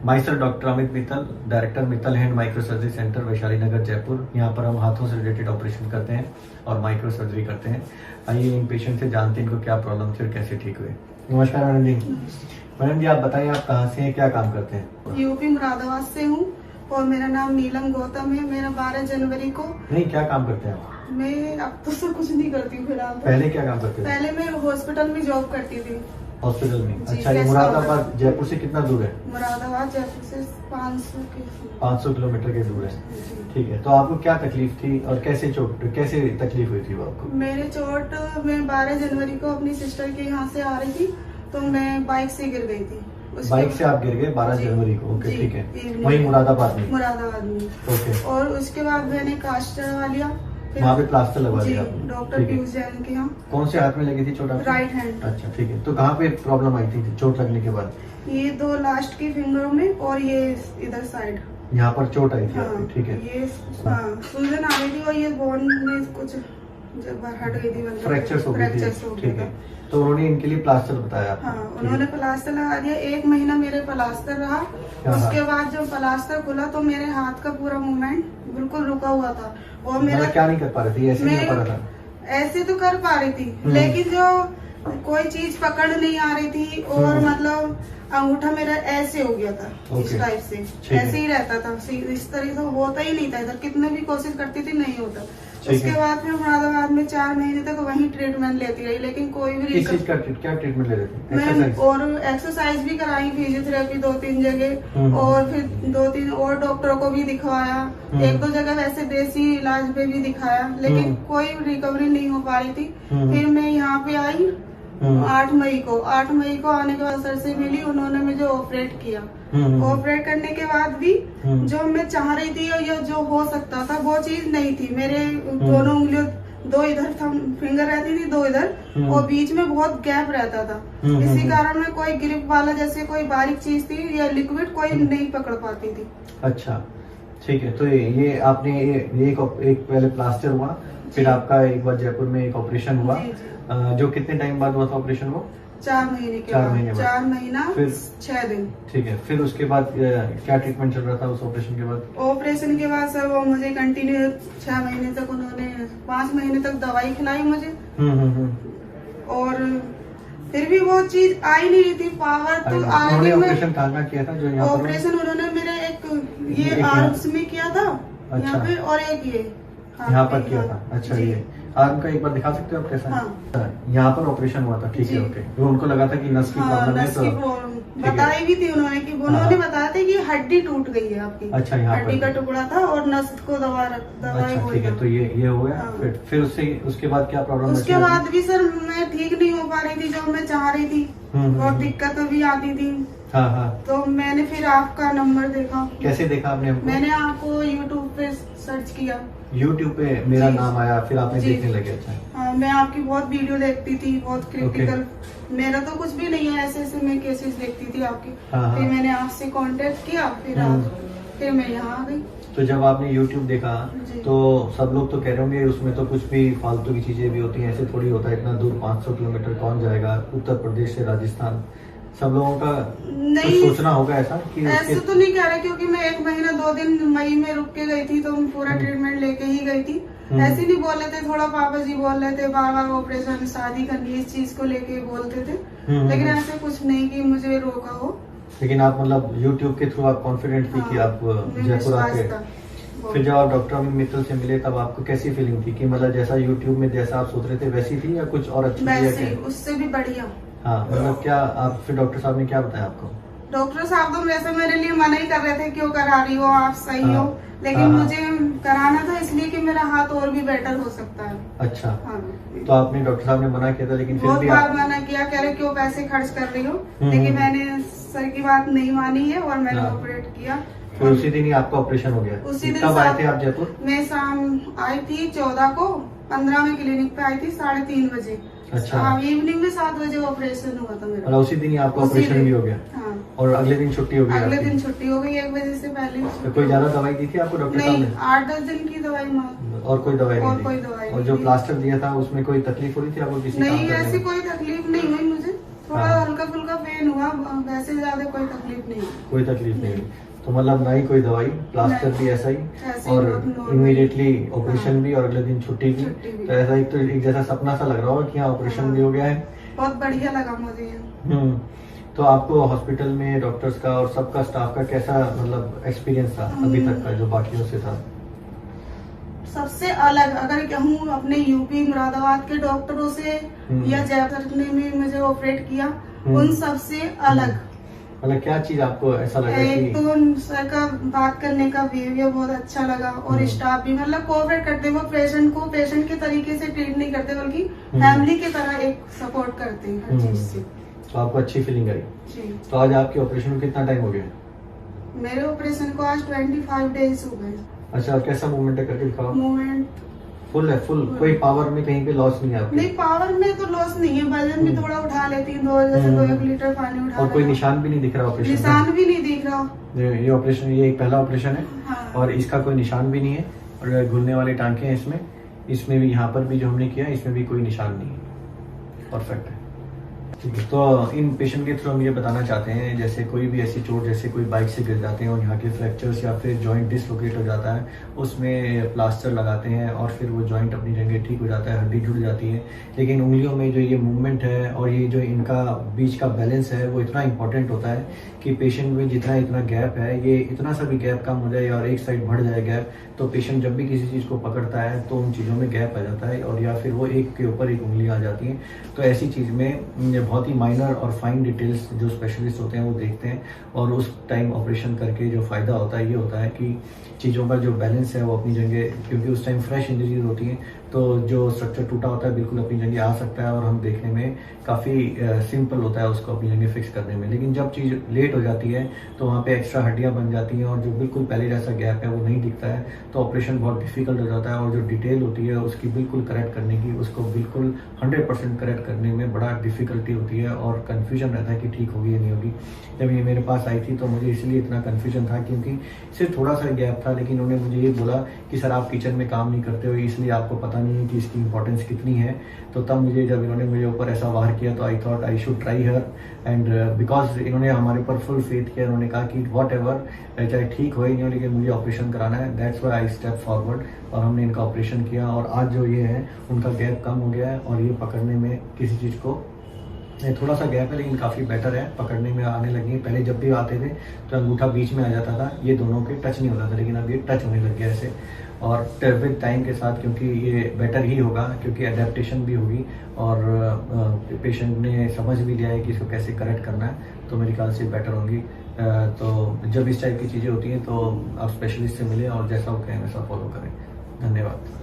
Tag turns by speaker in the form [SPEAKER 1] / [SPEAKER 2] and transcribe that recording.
[SPEAKER 1] माई sir doctor Amit Mittal, director Mittal hand micro surgery centre, Vaishali Nagar, Jaipur. यहाँ पर हम हाथों से रिलेटेड ऑपरेशन करते हैं और माइक्रो सर्जरी करते हैं। आइए इन पेशेंट से जानते हैं इनको क्या प्रॉब्लम थी और कैसे ठीक हुए। नमस्कार मैडम जी। मैडम जी, आप बताइए आप कहाँ से हैं, क्या काम करते हैं?
[SPEAKER 2] यूपी मुरादाबाद से हूँ और मेरा नाम नीलम गौतम है। मेरा 12 जनवरी को।
[SPEAKER 1] नहीं, क्या काम करते हैं आप?
[SPEAKER 2] मैं अब तो सब कुछ नहीं करती हूँ फिलहाल।
[SPEAKER 1] पहले क्या काम करते थे?
[SPEAKER 2] पहले मैं हॉस्पिटल में जॉब करती थी।
[SPEAKER 1] हॉस्पिटल में?
[SPEAKER 2] जी,
[SPEAKER 1] अच्छा, ये मुरादाबाद जयपुर से कितना दूर है?
[SPEAKER 2] मुरादाबाद जयपुर से
[SPEAKER 1] 500 किलोमीटर के दूर है। ठीक है, तो आपको क्या तकलीफ थी और कैसे तकलीफ हुई थी वो आपको?
[SPEAKER 2] मेरे चोट, मैं 12 जनवरी को अपनी सिस्टर के यहाँ से आ रही थी तो मैं बाइक से गिर गई थी।
[SPEAKER 1] बाइक से आप गिर गए 12 जनवरी को? ओके, ठीक है। वही मुरादाबाद में?
[SPEAKER 2] मुरादाबाद में।
[SPEAKER 1] ओके।
[SPEAKER 2] और उसके बाद मैंने कास्ट करवा लिया।
[SPEAKER 1] वहाँ पे प्लास्टर लगवा दिया
[SPEAKER 2] डॉक्टर पीयूष जैन के यहाँ।
[SPEAKER 1] कौन से हाथ में लगी थी चोट आपको?
[SPEAKER 2] Right hand.
[SPEAKER 1] अच्छा, ठीक है। तो कहाँ पे प्रॉब्लम आई थी चोट लगने के बाद?
[SPEAKER 2] ये 2 लास्ट की फिंगरों में और ये इधर साइड।
[SPEAKER 1] यहाँ पर चोट आई थी?
[SPEAKER 2] हाँ,
[SPEAKER 1] ठीक है।
[SPEAKER 2] ये सूजन आ रही थी और ये बोन में कुछ जब हट गई थी,
[SPEAKER 1] फ्रैक्चर हो गई थी। ठीक है, तो उन्होंने इनके लिए प्लास्टर बताया?
[SPEAKER 2] हाँ, उन्होंने प्लास्टर लगा दिया। 1 महीना मेरे प्लास्टर रहा। उसके बाद जब प्लास्टर खुला तो मेरे हाथ का पूरा मूवमेंट बिल्कुल रुका हुआ था। और मेरा
[SPEAKER 1] क्या नहीं कर पा रही थी? ऐसे नहीं कर पा रहा था?
[SPEAKER 2] ऐसे तो कर पा रही थी, लेकिन जो कोई चीज पकड़ नहीं आ रही थी और मतलब अंगूठा मेरा ऐसे हो गया था, इस टाइप से ऐसे ही रहता था। इस तरह से होता ही नहीं था, इधर कितने भी कोशिश करती थी नहीं होता। उसके बाद फिर मुरादाबाद में 4 महीने तक वहीं ट्रीटमेंट लेती रही, लेकिन कोई भी
[SPEAKER 1] किस चीज का क्या ट्रीटमेंट ले रहे थे?
[SPEAKER 2] मैं और एक्सरसाइज भी कराई, फिजियोथेरेपी 2-3 जगह, और फिर 2-3 और डॉक्टरों को भी दिखवाया। 1-2 जगह वैसे देसी इलाज पे भी दिखाया, लेकिन कोई रिकवरी नहीं हो पा रही थी। फिर मैं यहाँ पे आई 8 मई को। 8 मई को आने के बाद सर से मिली, उन्होंने मुझे ऑपरेट किया। ऑपरेट करने के बाद भी जो मैं चाह रही थी या जो हो सकता था वो चीज नहीं थी। मेरे दोनों उंगलियों, 2 इधर फिंगर रहती थी, 2 इधर, और बीच में बहुत गैप रहता था। इसी कारण में कोई ग्रिप वाला जैसे कोई बारीक चीज थी या लिक्विड कोई नहीं पकड़ पाती थी।
[SPEAKER 1] अच्छा, ठीक है। तो ये आपने एक पहले प्लास्टर हुआ, फिर आपका एक बार जयपुर में एक ऑपरेशन हुआ। जो कितने टाइम बाद हुआ था ऑपरेशन वो?
[SPEAKER 2] 4 महीने के 4 महीना फिर 6 दिन।
[SPEAKER 1] ठीक है, फिर उसके बाद क्या ट्रीटमेंट चल रहा था उस ऑपरेशन के बाद?
[SPEAKER 2] ऑपरेशन के बाद सर वो मुझे कंटिन्यू 6 महीने तक, उन्होंने 5 महीने तक दवाई खिलाई मुझे। और फिर भी वो चीज आई नहीं रही थी, पावर तो आ रही।
[SPEAKER 1] ऑपरेशन कहाँ किया था? जो यहाँ
[SPEAKER 2] ऑपरेशन उन्होंने मेरे ये आर्म्स में किया था। अच्छा। यहाँ पे और एक ये
[SPEAKER 1] यहाँ पर किया था। अच्छा, ये आर्म का एक बार दिखा सकते हो आप कैसा? हाँ। यहाँ पर ऑपरेशन हुआ था। ठीक है, ओके। वो उनको लगा था कि नस की प्रॉब्लम है, तो
[SPEAKER 2] बताई भी थी उन्होंने कि उन्होंने बताया था कि हड्डी टूट गई है आपकी।
[SPEAKER 1] अच्छा, यहाँ
[SPEAKER 2] हड्डी का टुकड़ा था और नस को दवाई।
[SPEAKER 1] अच्छा, ठीक है। तो ये हो गया। फिर उसके बाद क्या प्रॉब्लम?
[SPEAKER 2] उसके बाद भी सर मैं ठीक नहीं हो पा रही थी जो मैं चाह रही थी, और दिक्कत भी आती थी।
[SPEAKER 1] हाँ। तो
[SPEAKER 2] मैंने फिर आपका नंबर देखा।
[SPEAKER 1] कैसे देखा आपने हमको?
[SPEAKER 2] मैंने आपको यूट्यूब पे सर्च किया।
[SPEAKER 1] यूट्यूब पे मेरा नाम आया, फिर आपने देखने लगे? अच्छा।
[SPEAKER 2] हाँ, मैं आपकी बहुत वीडियो देखती थी, बहुत क्रिटिकल। मेरा तो कुछ भी नहीं है, ऐसे मैं केसेस देखती थी आपकी। फिर मैंने आपसे कांटेक्ट किया, फिर मैं यहाँ आ गई।
[SPEAKER 1] तो जब आपने YouTube देखा तो सब लोग तो कह रहे होंगे उसमें तो कुछ भी फालतू की चीजें भी होती हैं, ऐसे थोड़ी होता है, इतना दूर 500 किलोमीटर कौन जाएगा, उत्तर प्रदेश से राजस्थान। सब लोगों का नहीं सोचना होगा ऐसा कि
[SPEAKER 2] ऐसे तो नहीं कह रहे, क्योंकि मैं 1 महीना 2 दिन मई में रुक के गई थी, तो पूरा ट्रीटमेंट लेके ही गई थी। ऐसे नहीं बोल रहे थे, थोड़ा पापा जी बोल रहे थे बार ऑपरेशन, शादी करनी, इस चीज को लेके बोलते थे, लेकिन ऐसे कुछ नहीं कि मुझे रोका हो।
[SPEAKER 1] लेकिन आप मतलब YouTube के थ्रू आप कॉन्फिडेंट थी कि आप जयपुर आके। फिर जब आप डॉक्टर अमित मित्तल से मिले तब आपको कैसी फीलिंग थी कि मतलब जैसा YouTube में जैसा आप सोच रहे थे वैसी थी या कुछ और अच्छी?
[SPEAKER 2] उससे भी बढ़िया।
[SPEAKER 1] हाँ, मतलब क्या आप फिर डॉक्टर साहब ने क्या बताया आपको?
[SPEAKER 2] डॉक्टर साहब तो वैसे मेरे लिए मना ही कर रहे थे, क्यों करा रही हो आप, सही हो, लेकिन मुझे कराना था इसलिए कि मेरा हाथ और भी बेटर हो सकता है।
[SPEAKER 1] अच्छा। तो आपने डॉक्टर साहब ने मना किया था, लेकिन फिर भी
[SPEAKER 2] बहुत बार मना किया, कह रहे क्यों पैसे खर्च कर रही हो, लेकिन मैंने सर की बात नहीं मानी है और मैंने ऑपरेट किया।
[SPEAKER 1] फिर उसी दिन ही आपका ऑपरेशन हो गया?
[SPEAKER 2] उसी दिन
[SPEAKER 1] कब आए थे आप जयपुर?
[SPEAKER 2] मैं शाम आई थी 14 को, 15 में क्लिनिक पे आई थी 3:30 बजे।
[SPEAKER 1] अच्छा।
[SPEAKER 2] हाँ, इवनिंग में 7 बजे ऑपरेशन हुआ था मेरा।
[SPEAKER 1] और उसी दिन ही आपका ऑपरेशन भी हो गया?
[SPEAKER 2] हाँ।
[SPEAKER 1] और अगले दिन छुट्टी हो गई?
[SPEAKER 2] अगले दिन छुट्टी हो गई, 1 बजे से पहले।
[SPEAKER 1] तो कोई ज्यादा दवाई दी थी आपको डॉक्टर साहब ने?
[SPEAKER 2] 8-10 दिन की दवाई।
[SPEAKER 1] और कोई दवाई नहीं?
[SPEAKER 2] कोई दवाई।
[SPEAKER 1] और जो प्लास्टर दिया था उसमें कोई तकलीफ हो रही थी आपको किसी?
[SPEAKER 2] नहीं, ऐसी कोई तकलीफ नहीं हुई मुझे। थोड़ा
[SPEAKER 1] हाँ।
[SPEAKER 2] हल्का फुल्का पेन हुआ, वैसे ज्यादा कोई तकलीफ नहीं हुई।
[SPEAKER 1] कोई तकलीफ नहीं हुई, तो मतलब ना ही कोई दवाई, प्लास्टर
[SPEAKER 2] नहीं।
[SPEAKER 1] भी ऐसा ही,
[SPEAKER 2] ऐसे ही
[SPEAKER 1] और
[SPEAKER 2] बहुत normal।
[SPEAKER 1] इमीडिएटली ऑपरेशन
[SPEAKER 2] हाँ।
[SPEAKER 1] भी, और अगले दिन छुट्टी भी।
[SPEAKER 2] छुट्टी भी।
[SPEAKER 1] तो ऐसा एक तो एक जैसा सपना सा लग रहा होगा कि हाँ ऑपरेशन भी हो गया है।
[SPEAKER 2] बहुत बढ़िया लगा मुझे।
[SPEAKER 1] तो आपको हॉस्पिटल में डॉक्टर्स का और सबका स्टाफ का कैसा मतलब एक्सपीरियंस था अभी तक का जो बाकियों से था?
[SPEAKER 2] सबसे अलग अगर कहूँ अपने यूपी मुरादाबाद के डॉक्टरों से या जयपुर ने में मुझे ऑपरेट किया, उन सबसे अलग।
[SPEAKER 1] मतलब क्या चीज आपको ऐसा लगा
[SPEAKER 2] एक
[SPEAKER 1] कि
[SPEAKER 2] तो उन सर का बात करने का बिहेवियर बहुत अच्छा लगा, और स्टाफ भी मतलब कोऑपरेट करते, वो पेशेंट को पेशेंट के तरीके से ट्रीट नहीं करते, बल्कि फैमिली की तरह एक सपोर्ट करते हैं हर चीज से।
[SPEAKER 1] तो आपको अच्छी फीलिंग आई?
[SPEAKER 2] जी।
[SPEAKER 1] तो आज आपके ऑपरेशन में कितना टाइम हो गया?
[SPEAKER 2] मेरे ऑपरेशन को आज 25 डेज हो गए।
[SPEAKER 1] अच्छा, और कैसा मूवमेंट है करके दिखाओ।
[SPEAKER 2] मूवमेंट
[SPEAKER 1] फुल है, फुल, कोई पावर में कहीं पे लॉस नहीं है आपके?
[SPEAKER 2] नहीं, पावर में तो लॉस नहीं है, वजन भी थोड़ा उठा लेती हूँ, जैसे 2-1 लीटर पानी उठा
[SPEAKER 1] और कोई
[SPEAKER 2] लेना।
[SPEAKER 1] निशान भी नहीं दिख रहा ऑपरेशन
[SPEAKER 2] निशान भी नहीं दिख रहा।
[SPEAKER 1] ये ऑपरेशन, ये एक पहला ऑपरेशन है।
[SPEAKER 2] हाँ।
[SPEAKER 1] और इसका कोई निशान भी नहीं है, और घुलने वाले टांके हैं इसमें भी, यहाँ पर भी जो हमने किया इसमें भी कोई निशान नहीं है। परफेक्ट है, ठीक है। तो इन पेशेंट के थ्रू हम ये बताना चाहते हैं, जैसे कोई भी ऐसी चोट, जैसे कोई बाइक से गिर जाते हैं और यहाँ के फ्रैक्चर्स या फिर जॉइंट डिसलोकेट हो जाता है, उसमें प्लास्टर लगाते हैं और फिर वो जॉइंट अपनी जगह ठीक हो जाता है, हड्डी जुड़ जाती है। लेकिन उंगलियों में जो ये मूवमेंट है और ये जो इनका बीच का बैलेंस है, वो इतना इंपॉर्टेंट होता है कि पेशेंट में इतना गैप है, ये इतना सा भी गैप कम हो जाए और एक साइड बढ़ जाए गैप, तो पेशेंट जब भी किसी चीज़ को पकड़ता है तो उन चीज़ों में गैप आ जाता है, और या फिर वो एक के ऊपर एक उंगली आ जाती है। तो ऐसी चीज़ में बहुत ही माइनर और फाइन डिटेल्स जो स्पेशलिस्ट होते हैं वो देखते हैं, और उस टाइम ऑपरेशन करके जो फ़ायदा होता है ये होता है कि चीज़ों का जो बैलेंस है वो अपनी जगह, क्योंकि उस टाइम फ्रेश इंजरीज होती हैं, तो जो स्ट्रक्चर टूटा होता है बिल्कुल अपनी जगह आ सकता है, और हम देखने में काफ़ी सिंपल होता है उसको अपनी जगह फिक्स करने में। लेकिन जब चीज़ लेट हो जाती है तो वहाँ पे एक्स्ट्रा हड्डियाँ बन जाती हैं, और जो बिल्कुल पहले जैसा गैप है वो नहीं दिखता है, तो ऑपरेशन बहुत डिफिकल्ट हो जाता है, और जो डिटेल होती है उसकी बिल्कुल करेक्ट करने की, उसको बिल्कुल 100% करेक्ट करने में बड़ा डिफिकल्टी होती है, और कन्फ्यूजन रहता है कि ठीक होगी या नहीं होगी। जब ये मेरे पास आई थी तो मुझे इसलिए इतना कन्फ्यूजन था क्योंकि सिर्फ थोड़ा सा गैप था, लेकिन उन्होंने मुझे ये बोला कि सर आप किचन में काम नहीं करते हो, इसलिए आपको पता नहीं है कि इसकी इंपॉर्टेंस कितनी है। तो तब मुझे, जब इन्होंने मुझे ऊपर ऐसा वार किया, तो I thought I should try her, and because इन्होंने हमारे ऊपर फुल फेथ किया, इन्होंने कहा कि वॉट एवर चाहे ठीक हो ही नहीं हो, लेकिन मुझे ऑपरेशन कराना है, that's why I step forward, और हमने इनका ऑपरेशन किया, और आज जो ये है उनका गैप कम हो गया है, और ये पकड़ने में किसी चीज़ को, थोड़ा सा गैप है लेकिन काफ़ी बेटर है, पकड़ने में आने लगी। पहले जब भी आते थे तो अंगूठा बीच में आ जाता था, ये दोनों के टच नहीं होता था, लेकिन अब ये टच होने लग गया ऐसे, और विद टाइम के साथ, क्योंकि ये बेटर ही होगा, क्योंकि अडेप्टेशन भी होगी, और पेशेंट ने समझ भी लिया है कि इसको कैसे करेक्ट करना है, तो मेरे ख्याल से बेटर होंगी। तो जब इस टाइप की चीज़ें होती हैं तो आप स्पेशलिस्ट से मिलें और जैसा वो कहें वैसा फॉलो करें। धन्यवाद।